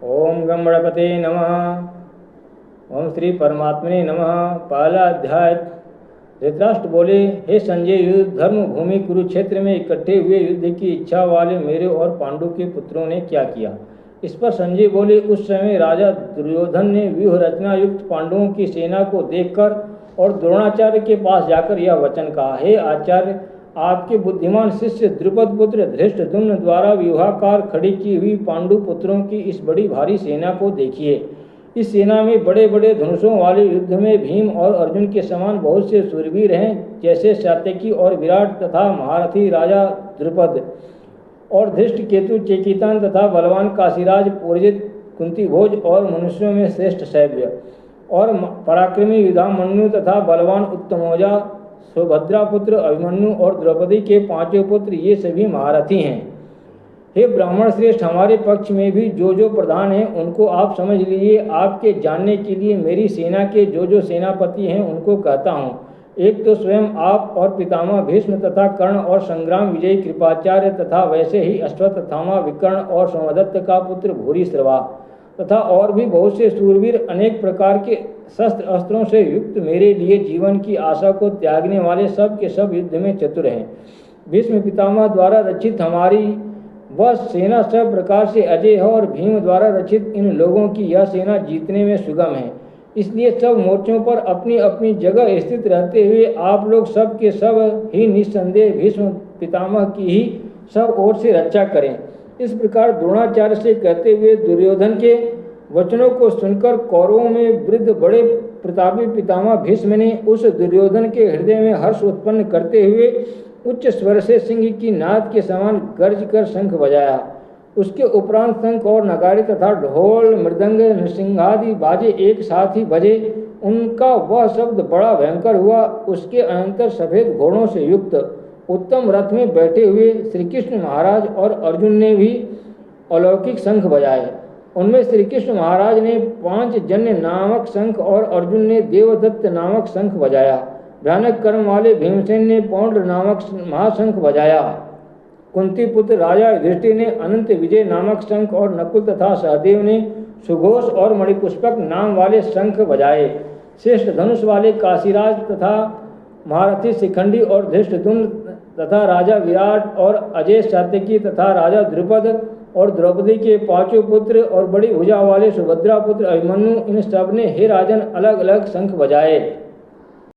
ओम गम गणपते नमः। ओम श्री परमात्मने नमः। पहला अध्याय। धृतराष्ट्र बोले, हे संजय, युद्ध धर्म भूमि कुरुक्षेत्र में इकट्ठे हुए युद्ध की इच्छा वाले मेरे और पांडु के पुत्रों ने क्या किया। इस पर संजय बोले, उस समय राजा दुर्योधन ने व्यूह रचना युक्त पांडवों की सेना को देखकर और द्रोणाचार्य के पास जाकर यह वचन कहा, हे आचार्य, आपके बुद्धिमान शिष्य द्रुपद पुत्र धृष्टद्युम्न द्वारा व्यूहाकार खड़ी की हुई पांडु पुत्रों की इस बड़ी भारी सेना को देखिए। इस सेना में बड़े बड़े धनुषों वाले युद्ध में भीम और अर्जुन के समान बहुत से शूरवीर हैं, जैसे सात्यकी और विराट तथा महारथी राजा द्रुपद और धृष्ट केतु चेकितान तथा बलवान काशीराज पुरजित कुंतीभोज और मनुष्यों में श्रेष्ठ शैव्य और पराक्रमी युधामन्यु तथा बलवान उत्तमौजा सुभद्रा पुत्र अभिमन्यु और द्रौपदी के पांचों पुत्र, ये सभी महारथी हैं। हे ब्राह्मण श्रेष्ठ, हमारे पक्ष में भी जो प्रधान हैं उनको आप समझ लीजिए। आपके जानने के लिए मेरी सेना के जो सेनापति हैं उनको कहता हूँ। एक तो स्वयं आप और पितामह भीष्म तथा कर्ण और संग्राम विजयी कृपाचार्य तथा वैसे ही अश्वत्थामा विकर्ण और सोमदत्त का पुत्र भूरिश्रवा तथा और भी बहुत से शूरवीर अनेक प्रकार के शस्त्र अस्त्रों से युक्त मेरे लिए जीवन की आशा को त्यागने वाले सब के सब युद्ध में चतुर हैं। भीष्म पितामह द्वारा रचित हमारी वह सेना सब प्रकार से अजय है और भीम द्वारा रचित इन लोगों की यह सेना जीतने में सुगम है। इसलिए सब मोर्चों पर अपनी अपनी जगह स्थित रहते हुए आप लोग सब के सब ही निस्संदेह भीष्म पितामह की ही सब ओर से रक्षा करें। इस प्रकार द्रोणाचार्य से कहते हुए दुर्योधन के वचनों को सुनकर कौरवों में वृद्ध बड़े प्रतापी पितामह भीष्म ने उस दुर्योधन के हृदय में हर्ष उत्पन्न करते हुए उच्च स्वर से सिंह की नाद के समान गर्ज कर शंख बजाया। उसके उपरांत शंख और नगाड़े तथा ढोल मृदंग नृसिंहादि बाजे एक साथ ही बजे। उनका वह शब्द बड़ा भयंकर हुआ। उसके अनंतर सफेद घोड़ों से युक्त उत्तम रथ में बैठे हुए श्री कृष्ण महाराज और अर्जुन ने भी अलौकिक शंख बजाए। उनमें श्री कृष्ण महाराज ने पांचजन्य नामक शंख और अर्जुन ने देवदत्त नामक शंख बजाया। भयानक कर्म वाले भीमसेन ने पौंड नामक महाशंख बजाया। कुंती पुत्र राजा युधिष्ठिर ने अनंत विजय नामक शंख और नकुल तथा सहदेव ने सुघोष और मणिपुष्पक नाम वाले शंख बजाए। श्रेष्ठ धनुष वाले काशीराज तथा महारथी शिखंडी और धृष्टद्युम्न तथा राजा विराट और अजय सात्यकी तथा राजा द्रुपद और द्रौपदी के पांचों पुत्र और बड़ी भुजा वाले सुभद्रा पुत्र अभिमन्यु, इन सब ने हे राजन अलग अलग शंख बजाए।